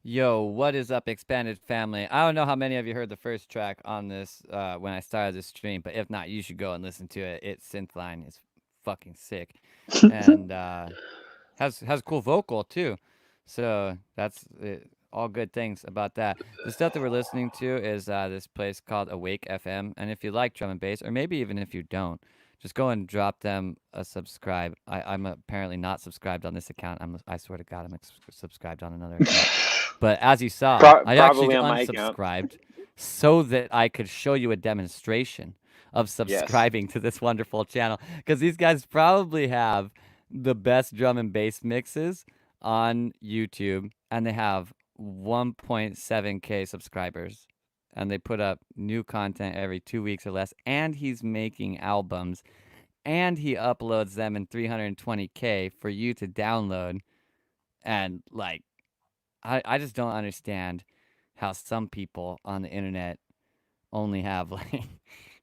Yo, what is up, expanded family? I don't know how many of you heard the first track on this when I started this stream, but if not, you should go and listen to it. Its synth line is fucking sick, and has cool vocal too. So that's all good things about that. The stuff that we're listening to is this place called Awake FM, and if you like drum and bass, or maybe even if you don't, just go and drop them a subscribe. I'm apparently not subscribed on this account. I swear to God, I'm subscribed on another account. But as you saw, I actually Probably on my account. unsubscribed so that I could show you a demonstration of Yes. subscribing to this wonderful channel because these guys probably have the best drum and bass mixes on YouTube, and they have 1.7K subscribers. And they put up new content every 2 weeks or less. And he's making albums, and he uploads them in 320K for you to download. And like, I just don't understand how some people on the internet only have like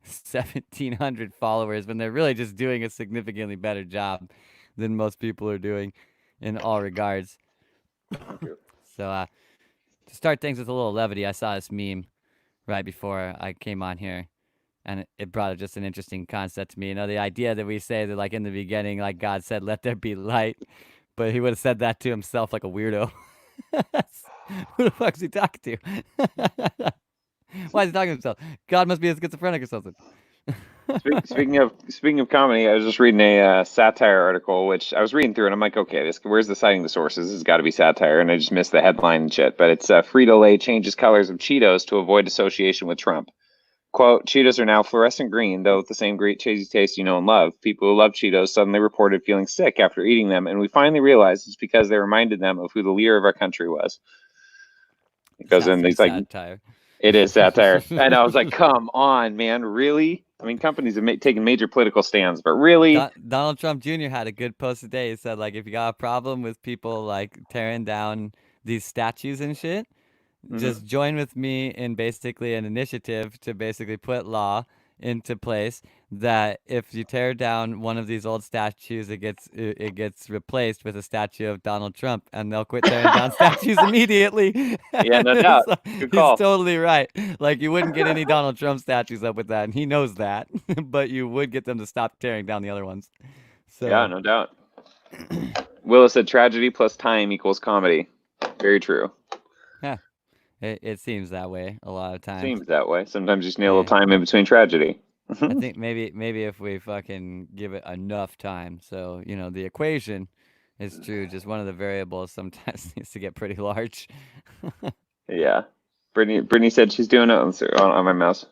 1,700 followers when they're really just doing a significantly better job than most people are doing in all regards. Thank you. So, to start things with a little levity, I saw this meme right before I came on here, and it brought up just an interesting concept to me. You know, the idea that we say that, like, in the beginning, like God said, let there be light, but he would have said that to himself like a weirdo. Who the fuck's he talking to? Why is he talking to himself? God must be a schizophrenic or something. Speaking of comedy, I was just reading a satire article, which I was reading through, and I'm like, okay, this where's the citing the sources? This has got to be satire, and I just missed the headline and shit. But it's Frito Lay changes colors of Cheetos to avoid association with Trump. Quote, Cheetos are now fluorescent green, though with the same great cheesy taste you know and love. People who love Cheetos suddenly reported feeling sick after eating them, and we finally realized it's because they reminded them of who the leader of our country was. It goes Sounds in, pretty he's like, satire. it is satire. And I was like, come on, man, really? I mean, companies have taken major political stands, but really? Donald Trump Jr. had a good post today. He said, like, if you got a problem with people like tearing down these statues and shit, Hmm. just join with me in basically an initiative to basically put law into place that if you tear down one of these old statues, it gets replaced with a statue of Donald Trump, and they'll quit tearing down statues immediately. Yeah, And no it's, doubt. Good he's call. totally right. Like you wouldn't get any Donald Trump statues up with that, and he knows that. But you would get them to stop tearing down the other ones. Yeah, So no doubt. Willis said tragedy plus time equals comedy. Very true. yeah, it seems that way a lot of times. Seems that way. Sometimes you just need a little Yeah. time in between tragedy. I think maybe if we fucking give it enough time, so the equation is true. Just one of the variables sometimes needs to get pretty large. Yeah. Brittany said she's doing it on my mouse.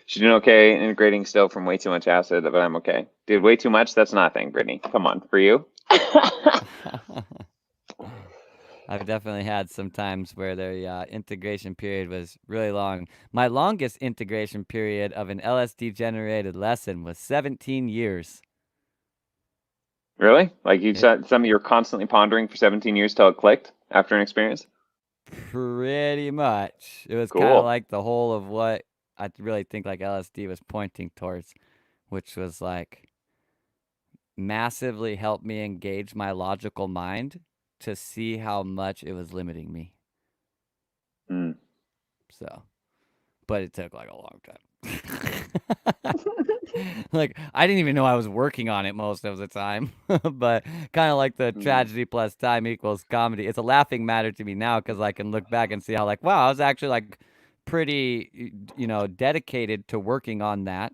She's doing okay, integrating still from way too much acid, but I'm okay. Dude, way too much? That's nothing, Brittany. Come on, for you? I've definitely had some times where the integration period was really long. My longest integration period of an LSD generated lesson was 17 years. Really? Like you It said, something you're constantly pondering for 17 years till it clicked after an experience? pretty much. It was kind of Cool. like the whole of what I really think like LSD was pointing towards, which was like massively helped me engage my logical mind to see how much it was limiting me. Mm. So, but it took like a long time. Like I didn't even know I was working on it most of the time. But kind of like the Mm. tragedy plus time equals comedy. It's a laughing matter to me now because I can look back and see how like wow, I was actually like pretty dedicated to working on that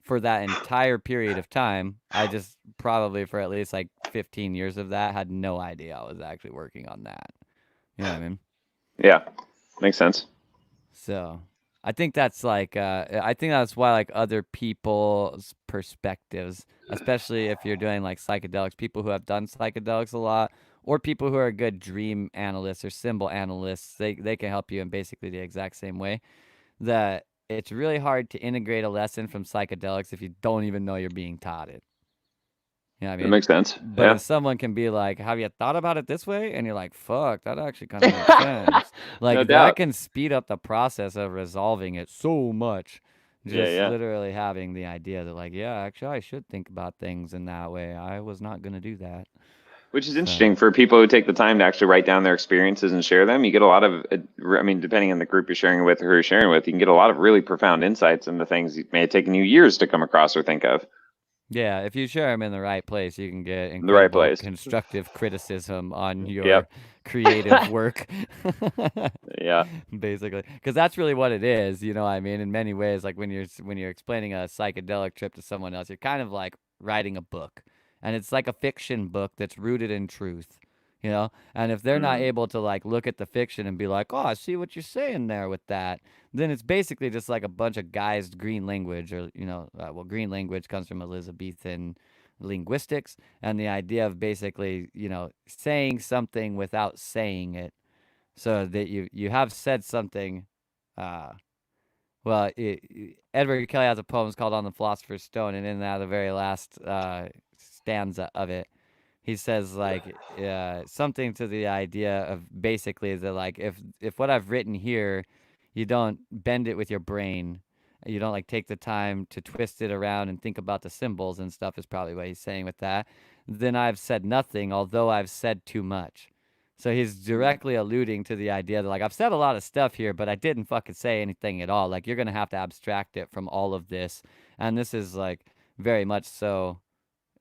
for that entire period of time. I just probably for at least like 15 years of that had no idea I was actually working on that. You know what I mean? Yeah, makes sense. So I think that's like I think that's why like other people's perspectives, especially if you're doing like psychedelics, people who have done psychedelics a lot, or people who are good dream analysts or symbol analysts, they can help you in basically the exact same way. That it's really hard to integrate a lesson from psychedelics if you don't even know you're being taught it. You know what I That mean? makes sense. But Yeah. if someone can be like, "Have you thought about it this way?" and you're like, "Fuck, that actually kind of makes sense." No Like that doubt. can speed up the process of resolving it so much. Yeah, Just yeah. literally having the idea that like, yeah, actually I should think about things in that way. I was not going to do that. Which is So interesting for people who take the time to actually write down their experiences and share them. You get a lot of, I mean, depending on the group you're sharing with or who you're sharing with, you can get a lot of really profound insights into things it may have taken you years to come across or think of yeah, if you share them in the right place, you can get in the right incredible place. constructive criticism on your Yep. creative work. Yeah. Basically, because that's really what it is, you know what I mean? In many ways, like when you're explaining a psychedelic trip to someone else, you're kind of like writing a book, and it's like a fiction book that's rooted in truth, you know? And if they're not Mm. able to like look at the fiction and be like, "Oh, I see what you're saying there with that," then it's basically just like a bunch of guised green language, or well, green language comes from Elizabethan linguistics, and the idea of basically, saying something without saying it, so that you have said something. uh Edward Kelly has a poem called "On the Philosopher's Stone," and in that, the very last stanza of it, he says like something to the idea of basically that, like, if what I've written here, you don't bend it with your brain, you don't like take the time to twist it around and think about the symbols and stuff, is probably what he's saying with that, then I've said nothing, although I've said too much. So he's directly alluding to the idea that, like, I've said a lot of stuff here, but I didn't fucking say anything at all. Like, you're gonna have to abstract it from all of this, and this is like very much so.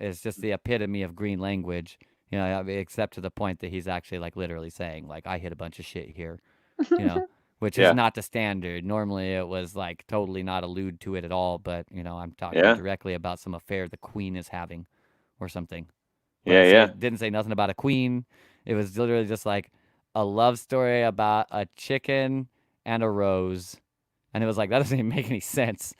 It's just the epitome of green language, I mean, except to the point that he's actually like literally saying like, I hit a bunch of shit here, you know, which is Yeah. not the standard. Normally it was like totally not allude to it at all, but I'm talking Yeah. directly about some affair the queen is having or something. But Yeah. Yeah. it didn't say nothing about a queen. It was literally just like a love story about a chicken and a rose. And it was like, that doesn't even make any sense,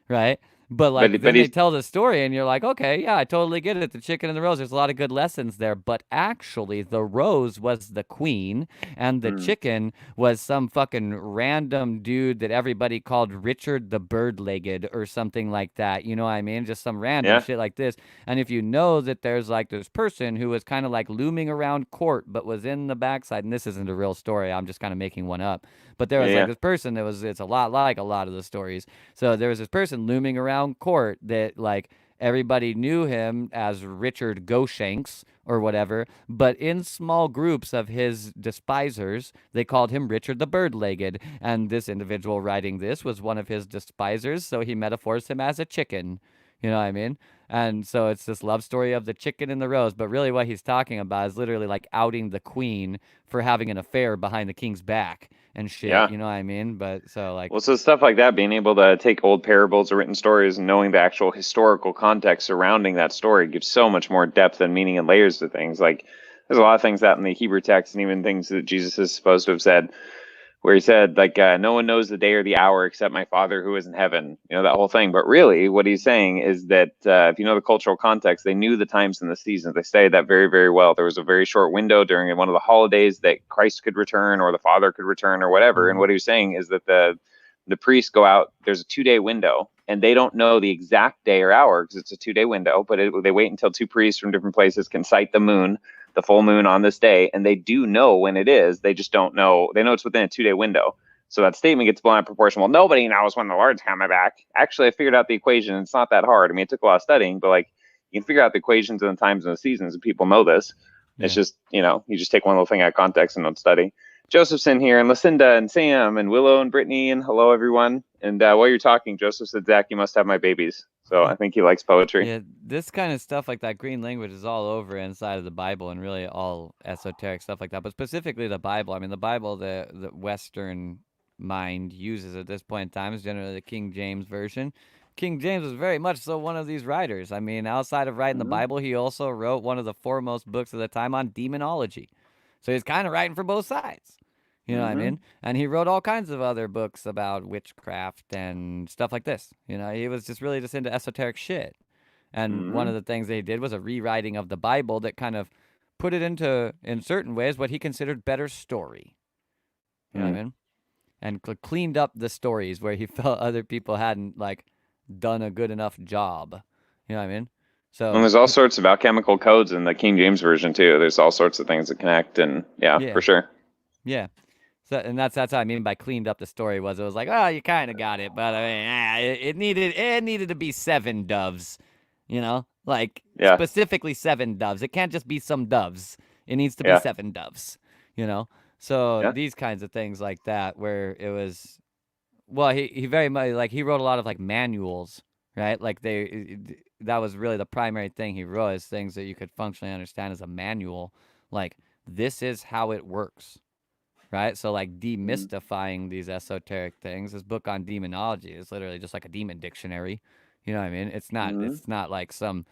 right? But like But then they he's, tell the story and you're like, okay, yeah, I totally get it. The chicken and the rose, there's a lot of good lessons there. But actually, the rose was the queen, and the mm, chicken was some fucking random dude that everybody called Richard the Bird-Legged or something like that. You know what I mean? Just some random yeah. shit like this. And if you know that there's like this person who was kind of like looming around court, but was in the backside, and this isn't a real story, I'm just kind of making one up. But there Yeah. was like Yeah. this person that was, it's a lot like a lot of the stories. So there was this person looming around court that like everybody knew him as Richard Goshanks or whatever, but in small groups of his despisers, they called him Richard the Bird-Legged. And this individual writing this was one of his despisers, so he metaphors him as a chicken. You know what I mean? And so it's this love story of the chicken and the rose, but really what he's talking about is literally like outing the queen for having an affair behind the king's back and shit. Yeah. You know what I mean? But so like, Well, so stuff like that, being able to take old parables or written stories and knowing the actual historical context surrounding that story gives so much more depth and meaning and layers to things. Like, there's a lot of things out in the Hebrew text and even things that Jesus is supposed to have said, where he said, like, no one knows the day or the hour except my Father who is in heaven, that whole thing. But really, what he's saying is that if you know the cultural context, they knew the times and the seasons. They studied that very, very well. There was a very short window during one of the holidays that Christ could return or the Father could return or whatever. And mhm. what he was saying is that the priests go out, there's a 2 day window, and they don't know the exact day or hour because it's a 2 day window, but they wait until two priests from different places can sight the full moon on this day, and they do know when it is. They just don't know. They know it's within a 2 day window. So that statement gets blown out of proportion. Well, nobody knows when the Lord's coming back. Actually, I figured out the equation. It's not that hard. I mean, it took a lot of studying, but like you can figure out the equations and the times and the seasons, and people know this. It's Yeah. just, you just take one little thing out of context and don't study. Joseph's in here, and Lucinda and Sam and Willow and Brittany, and hello everyone. And while you're talking, Joseph said, "Zach, you must have my babies." So I think he likes poetry. Yeah, this kind of stuff like that green language is all over inside of the Bible and really all esoteric stuff like that. But specifically the Bible. I mean, the Bible, the Western mind uses at this point in time is generally the King James version. King James was very much so one of these writers. I mean, outside of writing the Mm-hmm. Bible, he also wrote one of the foremost books of the time on demonology. So he's kind of writing for both sides. You know what I Mm-hmm. mean? And he wrote all kinds of other books about witchcraft and stuff like this. He was just really just into esoteric shit. And one Mm-hmm. of the things they did was a rewriting of the Bible that kind of put it into, in certain ways, what he considered better story. You know what I mean? And cleaned up the stories where he felt other people hadn't like done a good enough job. You know what I mean? And So there's all sorts of alchemical codes in the King James version too. There's all sorts of things that connect, and yeah, yeah, for sure. yeah. So and that's what I mean by cleaned up the story was it was like, oh, you kind of got it, but I mean, it needed to be seven doves, you know. Like Yeah. specifically 7 doves. It can't just be some doves. It needs to be Yeah. 7 doves, you know? So Yeah. these kinds of things like that where it was well, he very much like he wrote a lot of like manuals, right? Like that was really the primary thing he wrote is things that you could functionally understand as a manual. Like this is how it works, right? So like Mm-hmm. demystifying these esoteric things. His book on demonology is literally just like a demon dictionary. You know what I mean? It's not Mm-hmm. it's not like some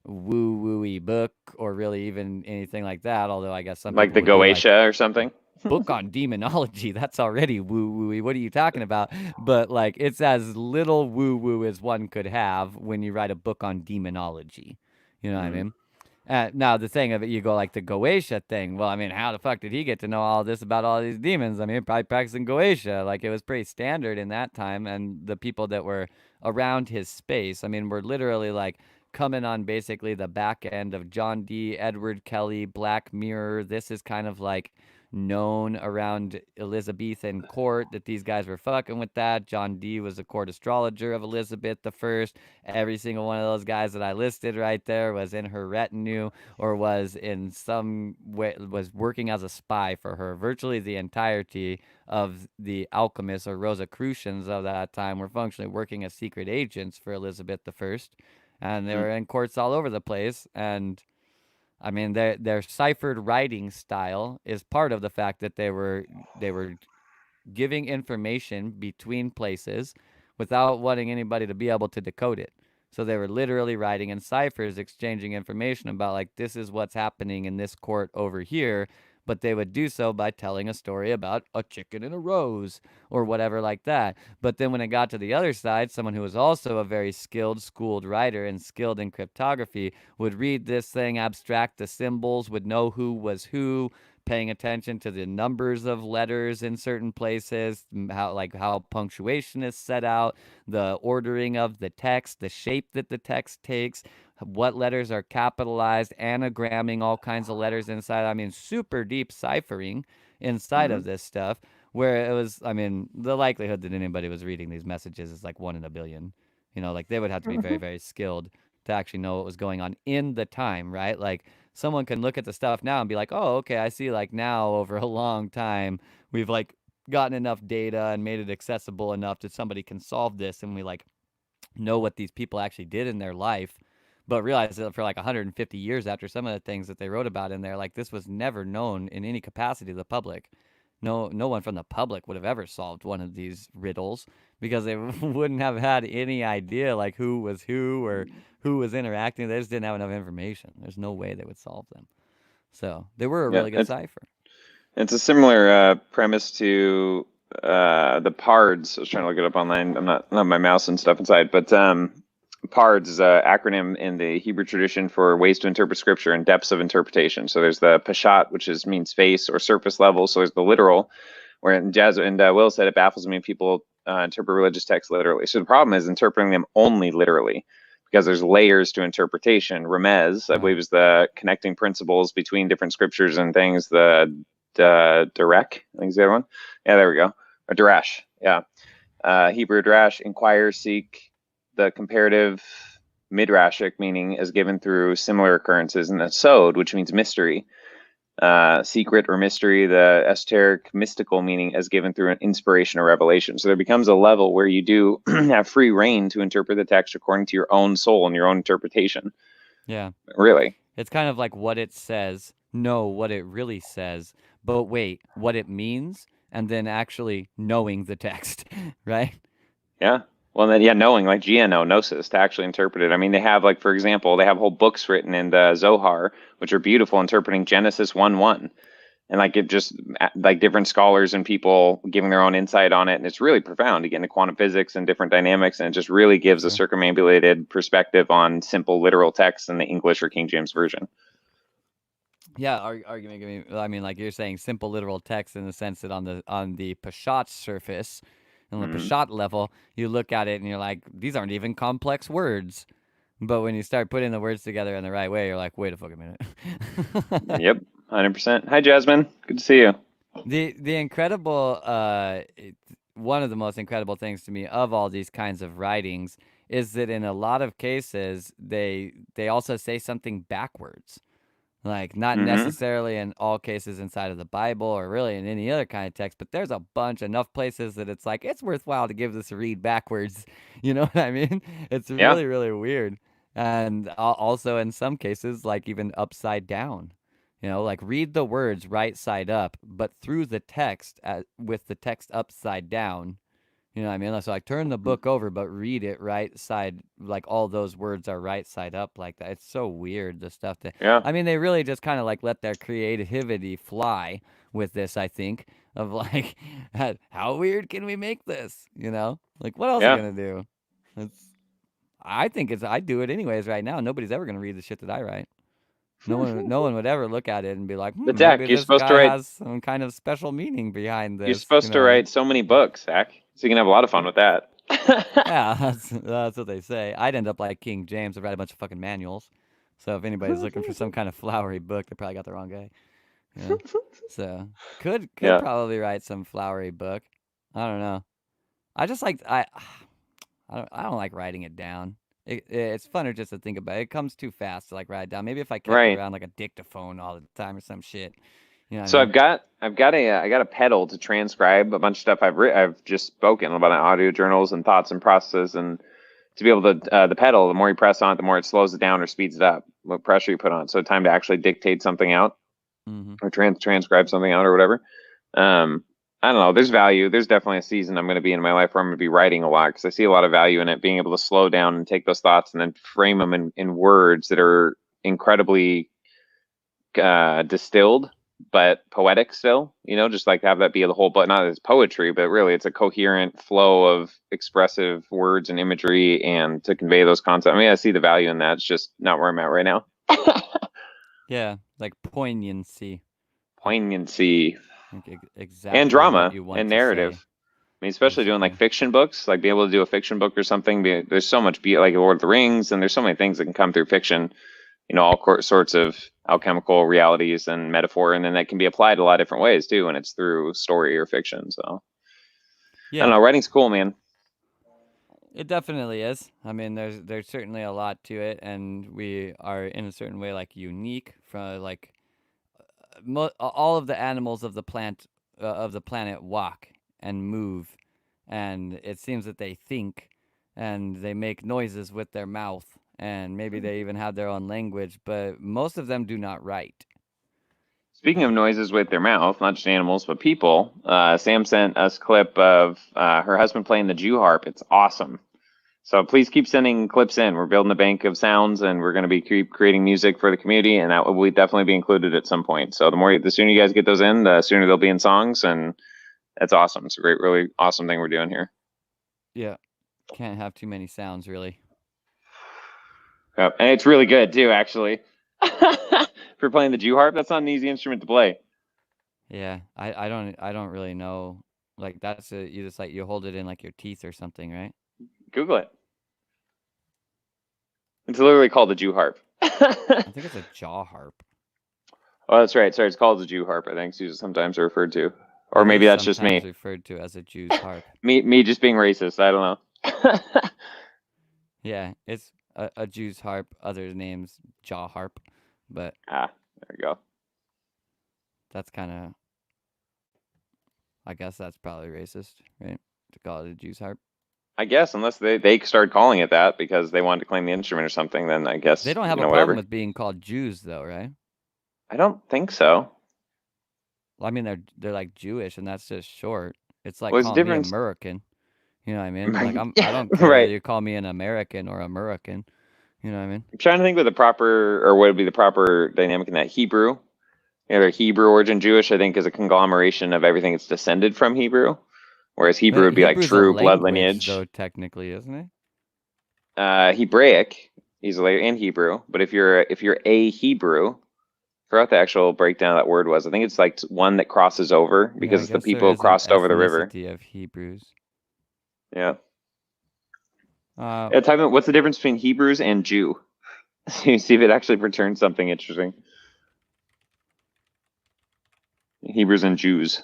woo wooey book or really even anything like that. Although I guess some Like people the would be like, Goetia or a something. book on demonology, that's already woo wooey. What are you talking about? But like it's as little woo woo as one could have when you write a book on demonology. You know what I Mm-hmm. mean? Now the thing of it, you go like the Goetia thing. Well, I mean, how the fuck did he get to know all this about all these demons? I mean, probably practicing Goetia. Like it was pretty standard in that time, and the people that were around his space. I mean, were literally like coming on basically the back end of John D. Edward Kelly, Black Mirror. This is kind of like known around Elizabethan court that these guys were fucking with that. John D was a court astrologer of Elizabeth the First. Every single one of those guys that I listed right there was in her retinue or was in some way was working as a spy for her. Virtually the entirety of the alchemists or Rosicrucians of that time were functionally working as secret agents for Elizabeth the First, and they were in courts all over the place. And I mean, their ciphered writing style is part of the fact that they were giving information between places without wanting anybody to be able to decode it. So they were literally writing in ciphers, exchanging information about, like, this is what's happening in this court over here. But they would do so by telling a story about a chicken and a rose or whatever like that. But then when it got to the other side, someone who was also a very skilled, schooled writer and skilled in cryptography would read this thing, abstract the symbols, would know who was who, paying attention to the numbers of letters in certain places, how punctuation is set out, the ordering of the text, the shape that the text takes, what letters are capitalized, anagramming all kinds of letters inside. I mean, super deep ciphering inside Mm-hmm. of this stuff. Where it was, I mean, the likelihood that anybody was reading these messages is like 1 in a billion. You know, like they would have to be very, very skilled to actually know what was going on in the time, right? Like someone can look at the stuff now and be like, "Oh, okay, I see like now over a long time we've like gotten enough data and made it accessible enough that somebody can solve this and we like know what these people actually did in their life." But realize that for like 150 years after some of the things that they wrote about in there, like this was never known in any capacity to the public. No one from the public would have ever solved one of these riddles because they wouldn't have had any idea like who was who or who was interacting. They just didn't have enough information. There's no way they would solve them. So they were a Yeah. really good cipher. It's a similar premise to the PARDS. I was trying to look it up online. I'm not my mouse and stuff inside, but PARDS is an acronym in the Hebrew tradition for ways to interpret scripture and depths of interpretation. So there's the Peshat, which means face or surface level. So there's the literal, where in Jazz and Will said it baffles me people interpret religious texts literally. So the problem is interpreting them only literally, because there's layers to interpretation. Remez, I Right. believe, is the connecting principles between different scriptures and things. The Direct, I think is the other one. Yeah, there we go. Or Darash, yeah. Hebrew Darash, inquire, seek, the comparative midrashic meaning is given through similar occurrences, and the sod, which means mystery, secret or mystery, the esoteric mystical meaning is given through an inspiration or revelation. So there becomes a level where you do have free reign to interpret the text according to your own soul and your own interpretation. Yeah. Really. It's kind of like what it says, no, what it really says, but wait, what it means, and then actually knowing the text, right? Yeah. Well, then, yeah, knowing like GNO, gnosis, to actually interpret it. I mean, they have, like, for example, they have whole books written in the Zohar, which are beautiful, interpreting Genesis 1:1. And like it just like different scholars and people giving their own insight on it. And it's really profound to get into quantum physics and different dynamics. And it just really For gives a sure. circumambulated perspective on simple literal text in the English or King James Version. Yeah, argument. I mean, like you're saying, simple literal text in the sense that on the Peshat surface, on the Mm-hmm. Peshat level, you look at it and you're like, these aren't even complex words. But when you start putting the words together in the right way, you're like, wait a fucking minute. Yep, 100%. Hi, Jasmine. Good to see you. The incredible one of the most incredible things to me of all these kinds of writings is that in a lot of cases they also say something backwards. Like, not Mm-hmm. necessarily in all cases inside of the Bible or really in any other kind of text, but there's a bunch, enough places that it's like, it's worthwhile to give this a read backwards. You know what I mean? It's Yeah. really, really weird. And also in some cases, like even upside down. Like read the words right side up, but through the text with the text upside down. You know what I mean? So like turn the book over, but read it right side, like all those words are right side up like that. It's so weird, the stuff that, Yeah. I mean, they really just kind of like let their creativity fly with this, I think, of like, how weird can we make this? Like what else are you Yeah. gonna do? It's, I think I do it anyways right now. Nobody's ever gonna read the shit that I write. No one would ever look at it and be like, But maybe Zach, this guy has some kind of special meaning behind you're this. You supposed know to what I mean? write so many books, Zach, so you can have a lot of fun with that. Yeah, that's what they say. I'd end up like King James and write a bunch of fucking manuals. So if anybody's looking for some kind of flowery book, they probably got the wrong guy. You know, so could Yeah. probably write some flowery book. I don't know. I just like I don't like writing it down. It's funner just to think about it. It comes too fast to like write it down. Maybe if I kept Right. around like a dictaphone all the time or some shit. You know what I So mean? I've got a pedal to transcribe a bunch of stuff I've just spoken about in audio journals and thoughts and processes, and to be able to the pedal, the more you press on it, the more it slows it down or speeds it up. What pressure you put on it. So time to actually dictate something out Mm-hmm. or transcribe something out or whatever. Um, I don't know. There's value. There's definitely a season I'm going to be in my life where I'm going to be writing a lot because I see a lot of value in it, being able to slow down and take those thoughts and then frame them in words that are incredibly distilled but poetic still, just like have that be the whole, but not as poetry, but really it's a coherent flow of expressive words and imagery and to convey those concepts. I mean, I see the value in that. It's just not where I'm at right now. Yeah, like poignancy, Poignancy like and exactly what drama you want and to say. narrative. I mean, especially doing like Yeah. fiction books, like being able to do a fiction book or something. There's so much, like Lord of the Rings, and there's so many things that can come through fiction. All sorts of alchemical realities and metaphor, and then that can be applied a lot of different ways too, when it's through story or fiction. So I don't Yeah. know, writing's cool, man. It definitely is. I mean, there's certainly a lot to it, and we are in a certain way like unique from like all of the animals of the planet walk and move, and it seems that they think and they make noises with their mouth, and maybe they even have their own language, but most of them do not write. Speaking of noises with their mouth, not just animals but people, Sam sent us a clip of her husband playing the Jew harp. It's awesome. So please keep sending clips in. We're building a bank of sounds, and we're going to be creating music for the community, and that will definitely be included at some point. So the sooner you guys get those in, the sooner they'll be in songs, and that's awesome. It's a great, really awesome thing we're doing here. Yeah, can't have too many sounds really. Yep. And it's really good too, actually. For playing the Jew harp, that's not an easy instrument to play. Yeah, I don't really know. Like you just like you hold it in like your teeth or something, right? Google it. It's literally called the Jew harp. I think it's a jaw harp. Oh, that's right. Sorry, it's called the Jew harp. I think it's sometimes referred to, or It maybe is that's just sometimes me. referred to as a Jew's harp. Me just being racist. I don't know. Yeah, it's a Jew's harp. Other names jaw harp, but There you go. that's kind of. I guess that's probably racist, right? To call it a Jew's harp. I guess unless they started calling it that because they wanted to claim the instrument or something, then I They guess don't have a problem whatever. with being called Jews, though, right? I don't think so. Well, I mean, they're like Jewish, and that's just short. It's like What's the calling me difference? American. You know what I mean? Like I Yeah, don't care whether right. you call me an American or American. You know what I mean? I'm trying to think what the proper or what would be the proper dynamic in that Hebrew. Either Hebrew origin Jewish, I think, is a conglomeration of everything that's descended from Hebrew, whereas Hebrew would be like Hebrew's a true blood language, lineage. though, technically, isn't it? Hebraic, easily in Hebrew, but if you're a Hebrew, I forgot what the actual breakdown of that word was. I think it's like one that crosses over Yeah, because I it's the guess there people who is an crossed over the river. ethnicity of Hebrews. Yeah. Uh, Yeah, type in what's the difference between Hebrews and Jew? See if it actually returns something interesting. Hebrews and Jews.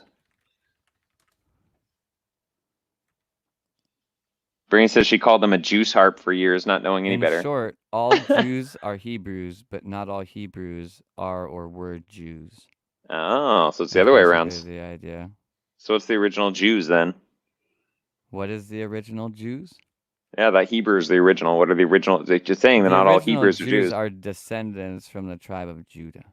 Bernie says she called them a juice harp for years, not knowing any In better. short, all Jews are Hebrews, but not all Hebrews are or were Jews. Oh, so it's the Is other way basically around. the idea. So what's the original Jews then? What is the original Jews? Yeah, that Hebrew is the original. What are the original? They're just saying that The not all original Hebrews are Jews Jews. are descendants from the tribe of Judah.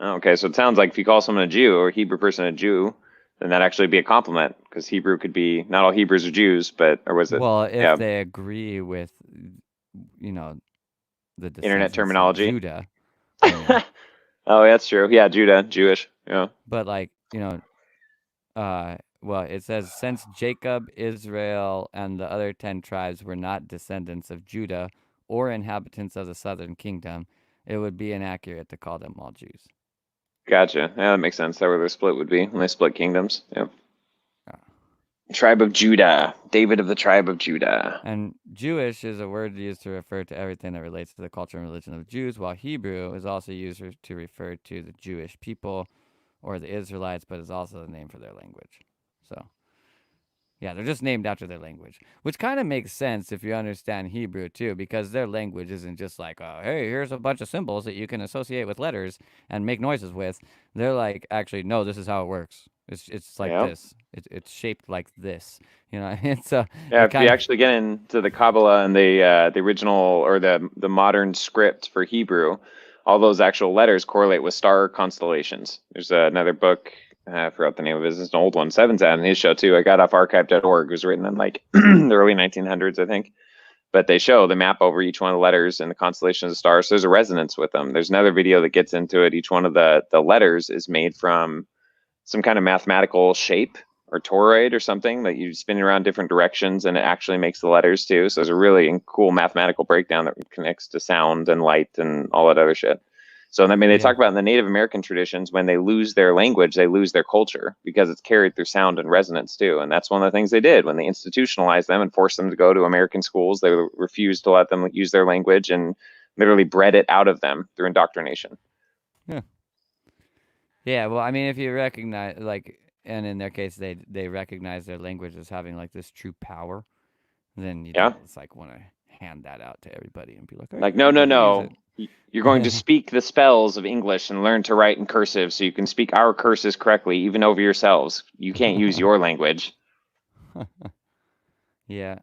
Oh, okay, so it sounds like if you call someone a Jew or a Hebrew person a Jew, then that actually be a compliment because Hebrew could be not all Hebrews are Jews, but or was it? Well, if Yeah, they agree with, you know, the internet descendants of terminology. Judah, then, Oh, that's true. Yeah, Judah, Jewish. Yeah, but like, well, it says, since Jacob, Israel, and the other 10 tribes were not descendants of Judah or inhabitants of the southern kingdom, it would be inaccurate to call them all Jews. gotcha. Yeah, that makes sense. That's where their split would be when they split kingdoms. Yeah. Yeah. Tribe of Judah. David of the tribe of Judah. And Jewish is a word used to refer to everything that relates to the culture and religion of Jews, while Hebrew is also used to refer to the Jewish people or the Israelites, but is also the name for their language. So, yeah, they're just named after their language, which kind of makes sense if you understand Hebrew too, because their language isn't just like, hey, here's a bunch of symbols that you can associate with letters and make noises with. They're like, actually, no, this is how it works. It's like Yeah. this. It's shaped like this. It's Yeah, it if you kind of actually get into the Kabbalah and the original or the modern script for Hebrew, all those actual letters correlate with star constellations. There's another book, I forgot the name of it. It's an old one. Seven's out in his show too. I got off archive.org. It was written in like the early 1900s, I think. But they show the map over each one of the letters and the constellations of stars. So there's a resonance with them. There's another video that gets into it. Each one of the letters is made from some kind of mathematical shape or toroid or something that you spin it around different directions and it actually makes the letters too. So there's a really cool mathematical breakdown that connects to sound and light and all that other shit. So I mean, they yeah. talk about in the Native American traditions, when they lose their language, they lose their culture because it's carried through sound and resonance too. And that's one of the things they did when they institutionalized them and forced them to go to American schools. They refused to let them use their language and literally bred it out of them through indoctrination. Yeah. Yeah, well, I mean, if you recognize, like, and in their case, they recognize their language as having like this true power, then you Yeah. don't just like want to hand that out to everybody and be like, hey, Like, no, no, you can use no. it. You're going to speak the spells of English and learn to write in cursive so you can speak our curses correctly, even over yourselves. You can't use your language. Yeah.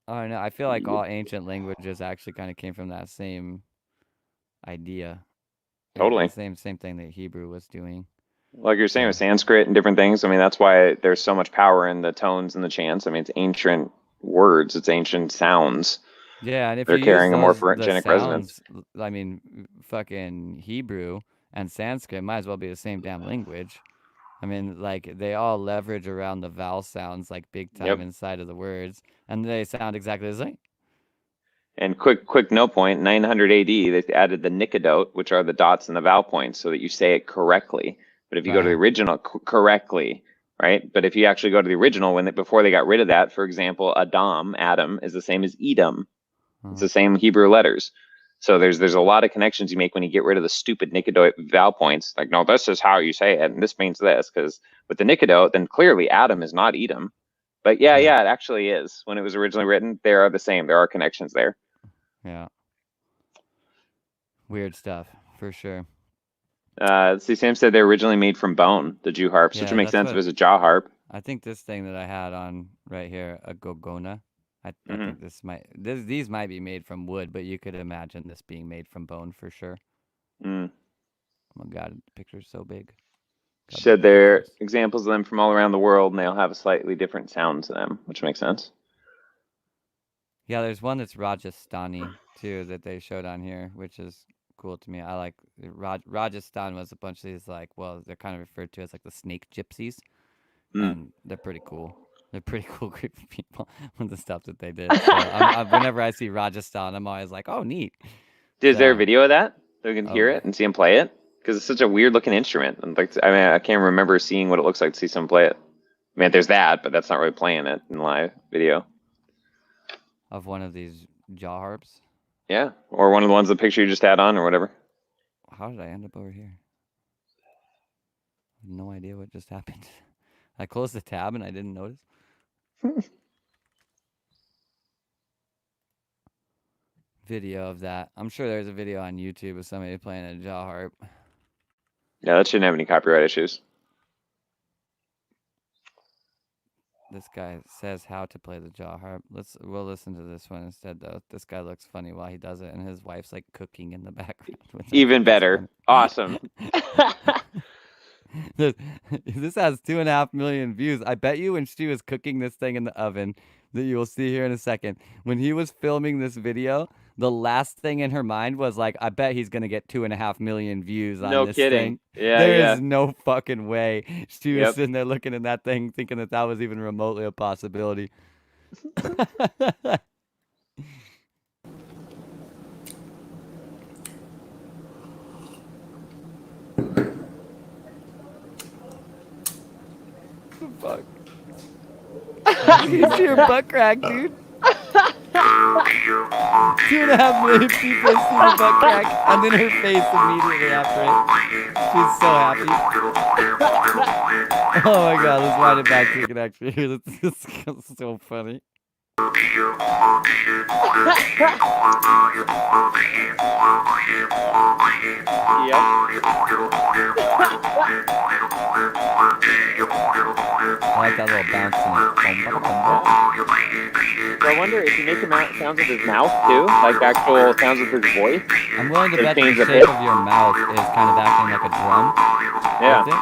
Oh no, I feel like all ancient languages actually kind of came from that same idea. The Totally. same thing that Hebrew was doing. Like you're saying with So Sanskrit and different things. I mean, that's why there's so much power in the tones and the chants. I mean, it's ancient words, it's ancient sounds. yeah, and if They're you use carrying a the morphogenic resonance. sounds, I mean, fucking Hebrew and Sanskrit might as well be the same damn language. I mean, like they all leverage around the vowel sounds like big time Yep. inside of the words, and they sound exactly the same. And quick note point, 900 AD, they added the nicodote, which are the dots and the vowel points, so that you say it correctly. But if you go to the Right. original correctly, right? But if you actually go to the original, before they got rid of that, for example, Adam, is the same as Edom. It's Uh, the same Hebrew letters. So there's a lot of connections you make when you get rid of the stupid nicodote vowel points. Like, no, this is how you say it, and this means this. Because with the nicodote, then clearly Adam is not Edom. But yeah, right. yeah, it actually is. When it was originally written, they are the same. There are connections there. Yeah. Weird stuff for sure. See, Sam said they're originally made from bone, the Jew harps, which would Yeah, make that's sense if it what was a jaw harp. I think. This thing that I had on right here, a gogona. I Hmm. think these might be made from wood, but you could imagine this being made from bone for sure. Mm. Oh my god, the picture's so big. Gotta be Said they're ridiculous. examples of them from all around the world, and they all have a slightly different sound to them, which makes sense. Yeah, there's one that's Rajasthani too that they showed on here, which is cool to me. I like Rajasthan was a bunch of these like, well, they're kind of referred to as like the snake gypsies, Mm. and they're pretty cool. They're pretty cool group of people with the stuff that they did. So whenever I see Rajasthan, I'm always like, oh, neat. Is there a So video of that so we can hear of it and see him play it? Because it's such a weird looking instrument. And like, I mean, I can't remember seeing what it looks like to see someone play it. I mean, there's that, but that's not really playing it in live video. of one of these jaw harps. Yeah, or one of the ones the picture you just had on, or whatever. How did I end up over here? No idea what just happened. I closed the tab and I didn't notice. video of that. I'm sure there's a video on YouTube of somebody playing a jaw harp. Yeah, that shouldn't have any copyright issues. This guy says how to play the jaw harp. We'll listen to this one instead though. This guy looks funny while he does it, and his wife's like cooking in the background. Even better. Awesome. This has 2.5 million views. I bet you when she was cooking this thing in the oven, that you will see here in a second, when he was filming this video, the last thing in her mind was like, I bet he's gonna get 2.5 million views on No this kidding. thing. Yeah, There is no fucking way. She was Yep. sitting there looking at that thing, thinking that was even remotely a possibility. Fuck. You can see her butt crack, dude. 2.5 million people see her butt crack, and then her face immediately after it. She's so happy. Oh my god, let's wind it back so we can actually hear this. This is so funny. I like that little bounce in it. So I wonder if you make sounds with his mouth too, like actual sounds with his voice. I'm willing to It bet the changes a shape bit. of your mouth is kind of acting like a drum. Yeah. With it.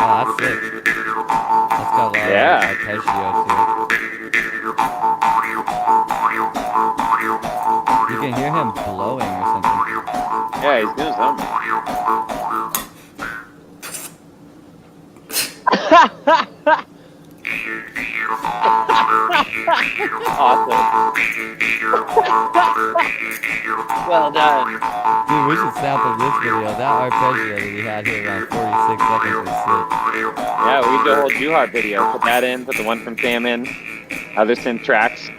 Oh, that's sick. That's got a lot of arpeggio to it. You can hear him blowing or something. Yeah, he's doing something. Awesome. Well done. Dude, we should sample this video. That arpeggio that he had here around 46 seconds was sick. Yeah, we do a whole Jew Harp video. Put that in, put the one from Sam in, other synth tracks.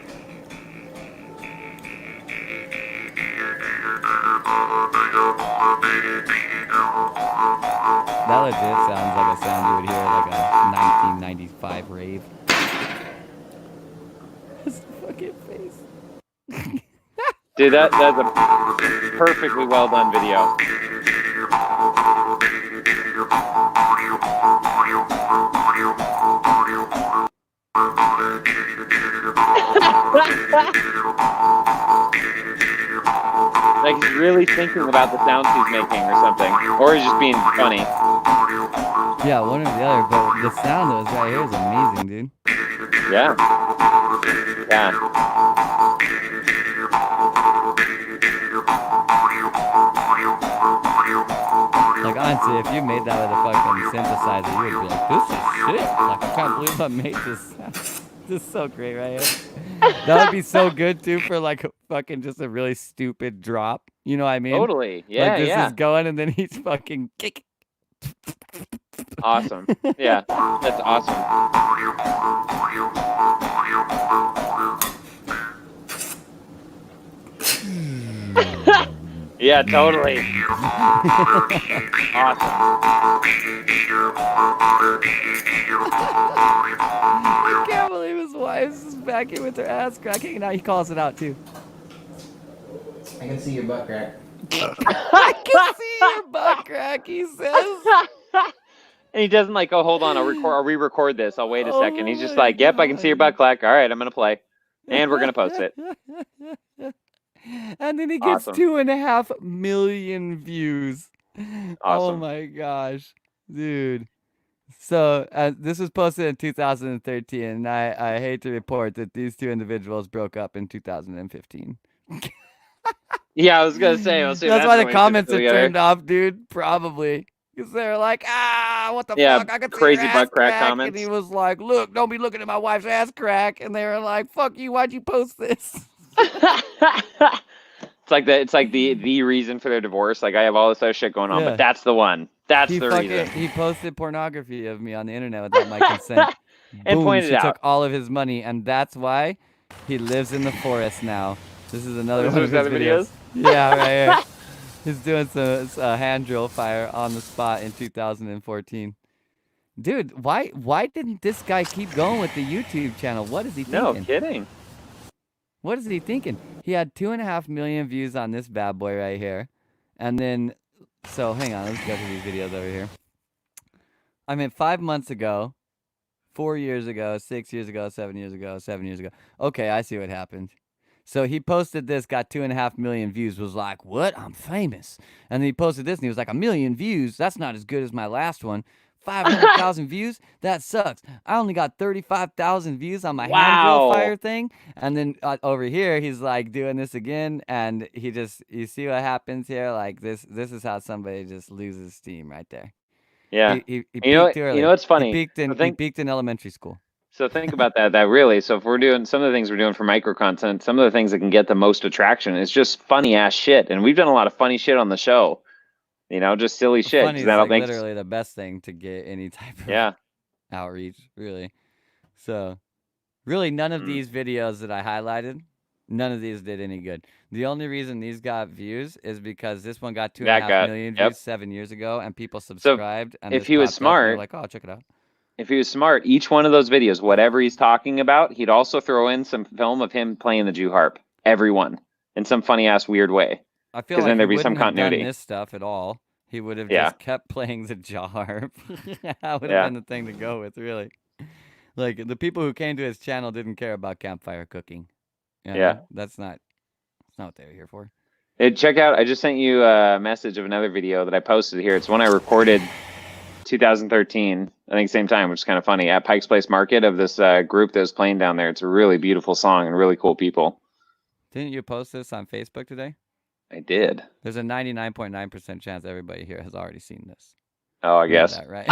That legit sounds like a sound you would hear at like a 1995 rave. His fucking face. Dude, that's a perfectly well done video. Like he's really thinking about the sounds he's making or something. Or he's just being funny. Yeah, one or the other, but the sound that was right here is amazing, dude. Yeah. Yeah. Like, honestly, if you made that with a fucking synthesizer, you would be like, this is shit. Like, I can't believe I made this sound. This is so great right here. That would be so good, too, for, like, a fucking just a really stupid drop. You know what I mean? Totally. Yeah, like, this yeah. is going, and then he's fucking kick. Awesome. Yeah, that's awesome. Yeah, totally. Awesome. I can't believe his wife's back here with her ass cracking, and now he calls it out, too. I can see your butt crack. I can see your butt crack, he says. And he doesn't like, oh, hold on, I'll re-record this. I'll wait a second. He's just my like, yep, I can see your butt crack. All right, I'm gonna play, and we're gonna post it. And then he gets Awesome. 2.5 million views. Oh Awesome. my gosh, dude. So this was posted in 2013, and I hate to report that these two individuals broke up in 2015. Yeah, I was gonna say. I'll see That's why the when comments are together. turned off, dude. Probably. Because they're like, what the Yeah, fuck? I could see crazy your butt ass crack crack. comments. And he was like, look, don't be looking at my wife's ass crack. And they were like, fuck you, why'd you post this? It's like the reason for their divorce. Like I have all this other shit going on, Yeah. but that's the one. That's the reason. He posted pornography of me on the internet without my consent. And Boom, pointed she out. took all of his money, and that's why he lives in the forest now. This is another Those one are of his his other videos. videos? Yeah, right here. He's doing some hand drill fire on the spot in 2014. Dude, why didn't this guy keep going with the YouTube channel? What is he No thinking? kidding. What is he thinking? He had 2.5 million views on this bad boy right here. And then, so hang on, let's go through these videos over here. I mean, 5 months ago, 4 years ago, 6 years ago, 7 years ago, 7 years ago. Okay, I see what happened. So he posted this, got 2.5 million views, was like, what? I'm famous. And then he posted this and he was like, 1 million views? That's not as good as my last one. 500,000 views? That sucks. I only got 35,000 views on my hand drill Wow. fire thing. And then over here, he's like doing this again. And he just, you see what happens here? Like this is how somebody just loses steam right there. Yeah. He You know, peaked early. you know what's funny? He peaked in elementary school. So think about that. That really. So if we're doing some of the things we're doing for micro content, some of the things that can get the most attraction is just funny ass shit. And we've done a lot of funny shit on the show. You know, just silly shit. Funny is That'll like literally the best thing to get any type of outreach, really. So, really, none of these videos that I highlighted, none of these did any good. The only reason these got views is because this one got 2.5 million views 7 years ago, and people subscribed. And if he was smart, like, oh, check it out. If he was smart, each one of those videos, whatever he's talking about, he'd also throw in some film of him playing the Jew harp. Every one, in some funny ass weird way. I feel like then there'd be he some wouldn't have continuity. done this stuff at all. He would have just kept playing the jaw harp. That would have been the thing to go with, really. Like, the people who came to his channel didn't care about campfire cooking. You know? That's not what they were here for. Hey, check out, I just sent you a message of another video that I posted here. It's one I recorded 2013, I think same time, which is kind of funny, at Pike's Place Market, of this group that was playing down there. It's a really beautiful song and really cool people. Didn't you post this on Facebook today? I did. There's a 99.9% chance everybody here has already seen this. Oh, I guess. That, right?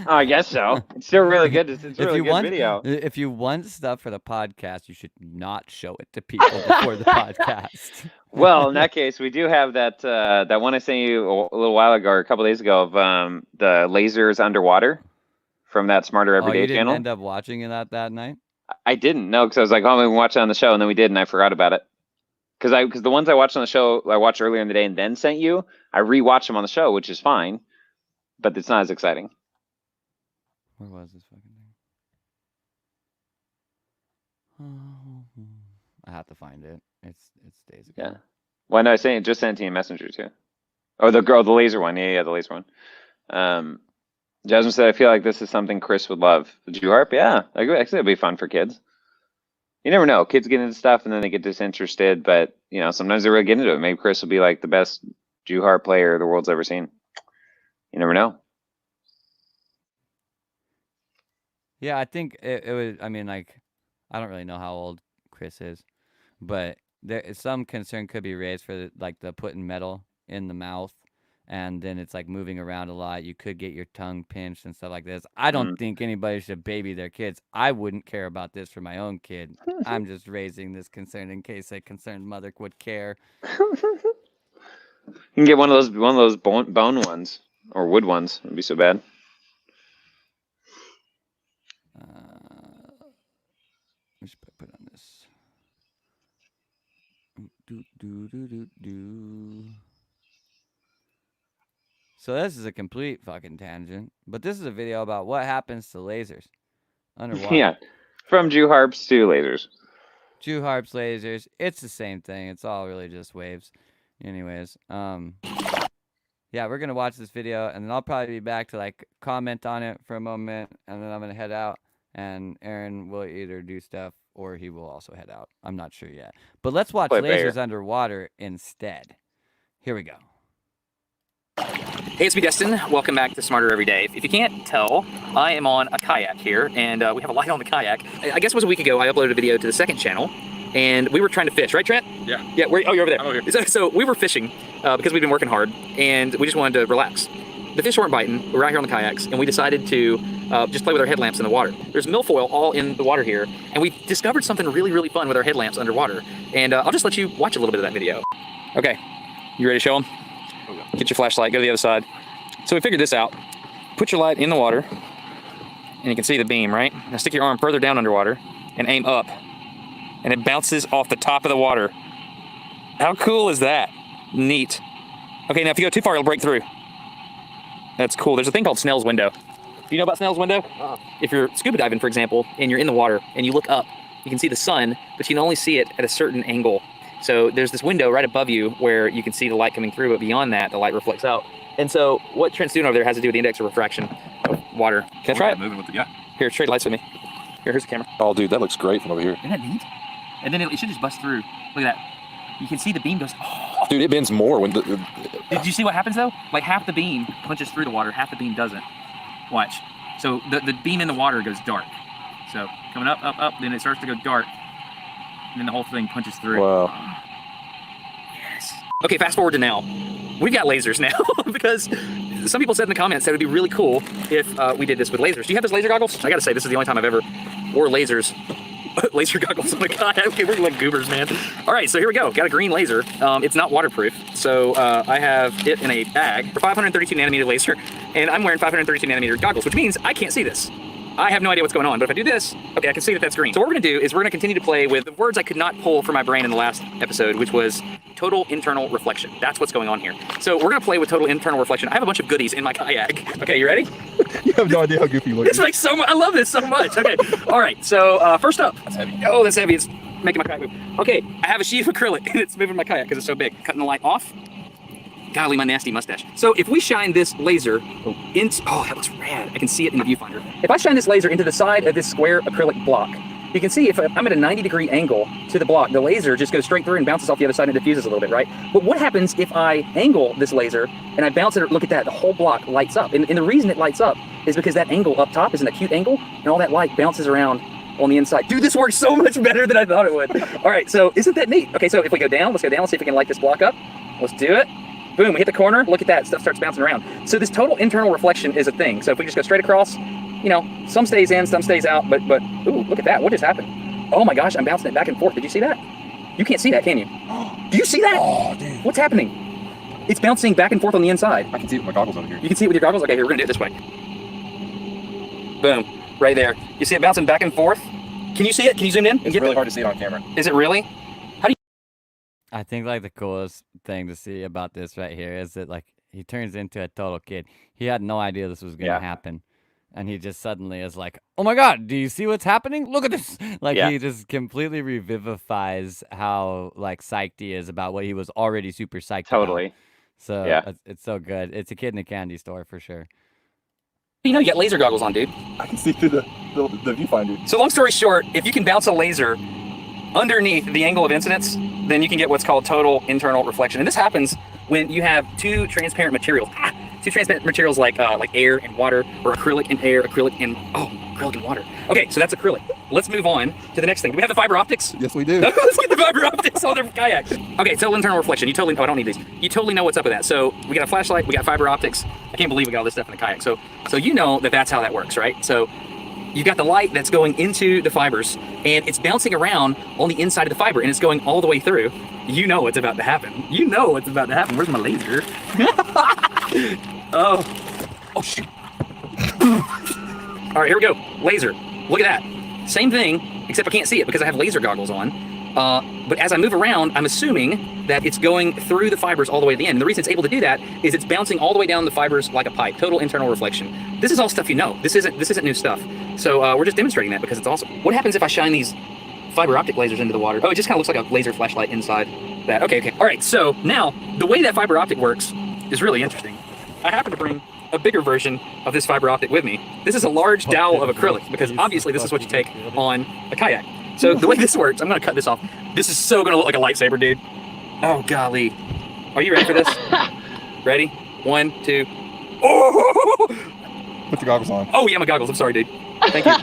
Oh, I guess so. It's still really good. It's a really good video. If you want stuff for the podcast, you should not show it to people before the podcast. Well, in that case, we do have that that one I sent you a little while ago, or a couple days ago, of the lasers underwater from that Smarter Everyday you didn't channel. End up watching that night? I didn't, no, because I was like, oh, maybe we'll watch it on the show, and then we did, and I forgot about it. Because the ones I watched on the show, I watched earlier in the day and then sent you, I rewatched them on the show, which is fine, but it's not as exciting. Where was this fucking thing? I have to find it. It's days ago. Yeah. Well, no, I just sent it to you in Messenger too. Oh, the laser one. Yeah, the laser one. Jasmine said, I feel like this is something Chris would love. The Jew harp? Yeah. Actually, it'd be fun for kids. You never know. Kids get into stuff and then they get disinterested, but you know, sometimes they really get into it. Maybe Chris will be like the best Jew harp player the world's ever seen. You never know. Yeah, I think it was, I mean, like, I don't really know how old Chris is, but some concern could be raised for the putting metal in the mouth, and then it's like moving around a lot. You could get your tongue pinched and stuff like this. I don't think anybody should baby their kids. I wouldn't care about this for my own kid. I'm just raising this concern in case a concerned mother would care. You can get one of those bone ones or wood ones. It'd be so bad. We should put on this. So this is a complete fucking tangent, but this is a video about what happens to lasers underwater. Yeah, from Jew harps to lasers. Jew harps, lasers, it's the same thing. It's all really just waves. Anyways, yeah, we're gonna watch this video, and then I'll probably be back to like comment on it for a moment, and then I'm gonna head out, and Aaron will either do stuff or he will also head out. I'm not sure yet. But let's watch lasers underwater instead. Here we go. Hey, it's me, Destin. Welcome back to Smarter Every Day. If you can't tell, I am on a kayak here, and we have a light on the kayak. I guess it was a week ago I uploaded a video to the second channel, and we were trying to fish, right, Trent? Yeah. Yeah, you're over there. I'm over here. So we were fishing because we've been working hard, and we just wanted to relax. The fish weren't biting. We were out here on the kayaks, and we decided to just play with our headlamps in the water. There's milfoil all in the water here, and we discovered something really, really fun with our headlamps underwater. And I'll just let you watch a little bit of that video. Okay, you ready to show them? Okay. Get your flashlight, go to the other side. So we figured this out. Put your light in the water, and you can see the beam, right? Now stick your arm further down underwater and aim up, and it bounces off the top of the water. How cool is that? Neat. Okay, now if you go too far, it'll break through. That's cool. There's a thing called Snell's window. Do you know about Snell's window? If you're scuba diving, for example, and you're in the water and you look up, you can see the sun, but you can only see it at a certain angle. So there's this window right above you where you can see the light coming through, but beyond that, the light reflects out. And so what Trent's doing over there has to do with the index of refraction of water. Can I try it? Moving with it, yeah. Here, trade lights with me. Here's the camera. Oh, dude, that looks great from over here. Isn't that neat? And then it should just bust through. Look at that. You can see the beam goes, oh. Dude, it bends more when Did you see what happens though? Like half the beam punches through the water, half the beam doesn't. Watch. So the beam in the water goes dark. So coming up, up, up, then it starts to go dark. And then the whole thing punches through. Wow. Yes. Okay, fast forward to now. We've got lasers now because some people said in the comments that it would be really cool if we did this with lasers. Do you have those laser goggles? I gotta say, this is the only time I've ever wore lasers. Laser goggles, oh my god, okay, we're like goobers, man. All right, so here we go, got a green laser. It's not waterproof, so I have it in a bag for 532 nanometer laser, and I'm wearing 532 nanometer goggles, which means I can't see this. I have no idea what's going on, but if I do this, okay, I can see that that's green. So what we're gonna do is we're gonna continue to play with the words I could not pull from my brain in the last episode, which was total internal reflection. That's what's going on here. So we're gonna play with total internal reflection. I have a bunch of goodies in my kayak. Okay, you ready? You have no idea how goofy you look. This makes so much, I love this so much. Okay, all right, so first up. That's heavy. Oh, that's heavy, it's making my kayak move. Okay, I have a sheet of acrylic and it's moving my kayak because it's so big. Cutting the light off. Golly, my nasty mustache. So if we shine this laser into, oh, that looks rad. I can see it in the viewfinder. If I shine this laser into the side of this square acrylic block, you can see if I'm at a 90-degree angle to the block, the laser just goes straight through and bounces off the other side and diffuses a little bit, right? But what happens if I angle this laser and I bounce it, look at that, the whole block lights up. And the reason it lights up is because that angle up top is an acute angle and all that light bounces around on the inside. Dude, this works so much better than I thought it would. All right, so isn't that neat? Okay, so if we go down, let's go down, let's see if we can light this block up. Let's do it. Boom, we hit the corner, look at that, stuff starts bouncing around. So this total internal reflection is a thing. So if we just go straight across, you know, some stays in, some stays out, but ooh, look at that, what just happened? Oh my gosh, I'm bouncing it back and forth. Did you see that? You can't see that, can you? Do you see that? Oh, dude. What's happening? It's bouncing back and forth on the inside. I can see it with my goggles over here. You can see it with your goggles? Okay, here, we're gonna do it this way. Boom, right there. You see it bouncing back and forth? Can you see it? Can you zoom in? It's really hard to see it on camera. Is it really? I think like the coolest thing to see about this right here is that like he turns into a total kid. He had no idea this was gonna happen. And he just suddenly is like, oh my god, do you see what's happening? Look at this. Like he just completely revivifies how like psyched he is about what he was already super psyched about. So it's so good. It's a kid in a candy store for sure. You know you got laser goggles on, dude. I can see through the viewfinder. So long story short, if you can bounce a laser underneath the angle of incidence, then you can get what's called total internal reflection. And this happens when you have two transparent materials. Two transparent materials like air and water, or acrylic and air, acrylic and water. Okay, so that's acrylic. Let's move on to the next thing. Do we have the fiber optics? Yes, we do. Let's get the fiber optics on their kayaks. Okay, total internal reflection. You totally, oh, I don't need these. You totally know what's up with that. So we got a flashlight, we got fiber optics. I can't believe we got all this stuff in the kayak. So you know that that's how that works, right? So you've got the light that's going into the fibers and it's bouncing around on the inside of the fiber and it's going all the way through. You know what's about to happen. You know what's about to happen. Where's my laser? Oh shoot. All right, here we go. Laser. Look at that. Same thing, except I can't see it because I have laser goggles on. But as I move around, I'm assuming that it's going through the fibers all the way to the end. And the reason it's able to do that is it's bouncing all the way down the fibers like a pipe. Total internal reflection. This is all stuff you know. This isn't new stuff. So we're just demonstrating that because it's awesome. What happens if I shine these fiber optic lasers into the water? Oh, it just kind of looks like a laser flashlight inside that. Okay. All right, so now the way that fiber optic works is really interesting. I happen to bring a bigger version of this fiber optic with me. This is a large dowel of acrylic because obviously this is what you take on a kayak. So the way this works, I'm gonna cut this off. This is so gonna look like a lightsaber, dude. Oh golly. Are you ready for this? Ready? 1, 2. Oh! Put your goggles on. Oh yeah, my goggles. I'm sorry, dude. Thank you.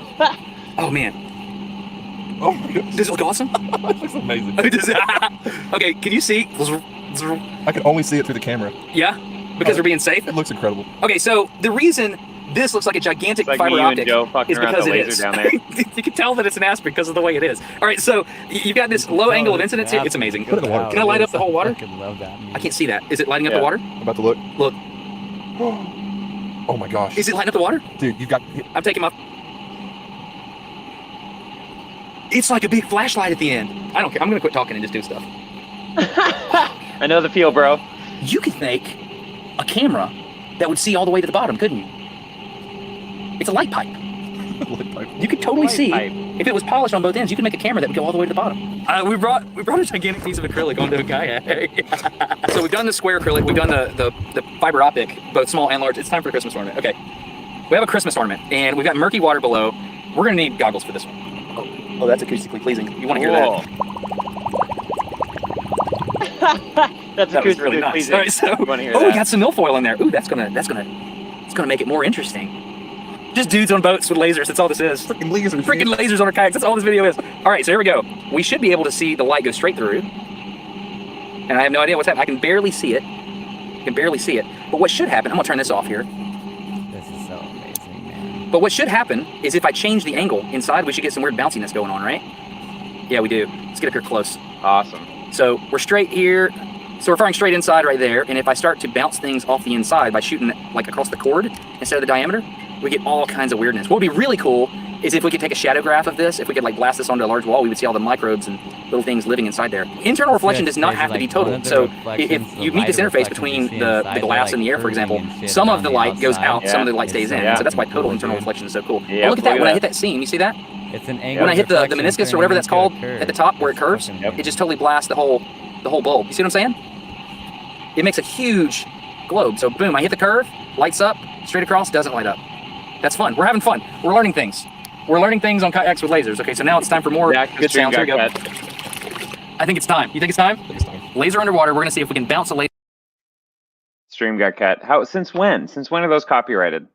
Oh man. Oh my gosh. Does it look awesome? It looks amazing. Okay, can you see? I can only see it through the camera. Yeah? Because we're being safe? It looks incredible. Okay, so the reason this looks like a gigantic like fiber me optic and Joe fucking is around because the it laser is. down there. You can tell that it's an aspirin because of the way it is. All right, so you've got this low angle of incidence here. It's amazing. Put it in the water. Can I light up the whole water? I fucking love that. I can't see that. Is it lighting up the water? I'm about to look. Look. Oh my gosh. Is it lighting up the water? Dude, you've got... I'm taking my... It's like a big flashlight at the end. I don't care. I'm going to quit talking and just do stuff. I know the feel, bro. You could make a camera that would see all the way to the bottom, couldn't you? It's a light pipe. Light pipe. You could totally Light see pipe. if it was polished on both ends. You could make a camera that would go all the way to the bottom. We brought a gigantic piece of acrylic onto a kayak. So we've done the square acrylic. We've done the fiber optic, both small and large. It's time for a Christmas ornament. Okay, we have a Christmas ornament, and we've got murky water below. We're gonna need goggles for this one. Oh, that's acoustically pleasing. You want to hear that? That's That was really acoustically nice. pleasing. All right, so You wanna hear we that? got some milfoil in there. Ooh, it's gonna make it more interesting. Just dudes on boats with lasers. That's all this is. Freaking lasers. Freaking lasers on our kayaks. That's all this video is. All right, so here we go. We should be able to see the light go straight through. And I have no idea what's happening. I can barely see it. But what should happen, I'm gonna turn this off here. This is so amazing, man. But what should happen is if I change the angle inside, we should get some weird bounciness going on, right? Yeah, we do. Let's get up here close. Awesome. So we're straight here. So we're firing straight inside right there. And if I start to bounce things off the inside by shooting like across the cord instead of the diameter, we get all kinds of weirdness. What would be really cool is if we could take a shadow graph of this. If we could like blast this onto a large wall, we would see all the microbes and little things living inside there. Internal reflection does not have to be total. So if you meet this interface between the glass and the air, for example, some of the light goes out, some of the light stays in. So that's why total internal reflection is so cool. Yeah, But look at that, when I that. hit that seam, you see that? It's an angle. When I hit the meniscus or whatever that's called at the top where it curves, Yep. it just totally blasts the whole bulb. You see what I'm saying? It makes a huge globe. So boom, I hit the curve, lights up, straight across, doesn't light up. That's fun. We're having fun. We're learning things. We're learning things on kayaks with lasers. Okay, so now it's time for more Jack, the good stream sounds. Here we got go. cut. I think it's time. You think it's time? Laser underwater. We're gonna see if we can bounce a laser. Stream got cut. How? Since when? Since when are those copyrighted?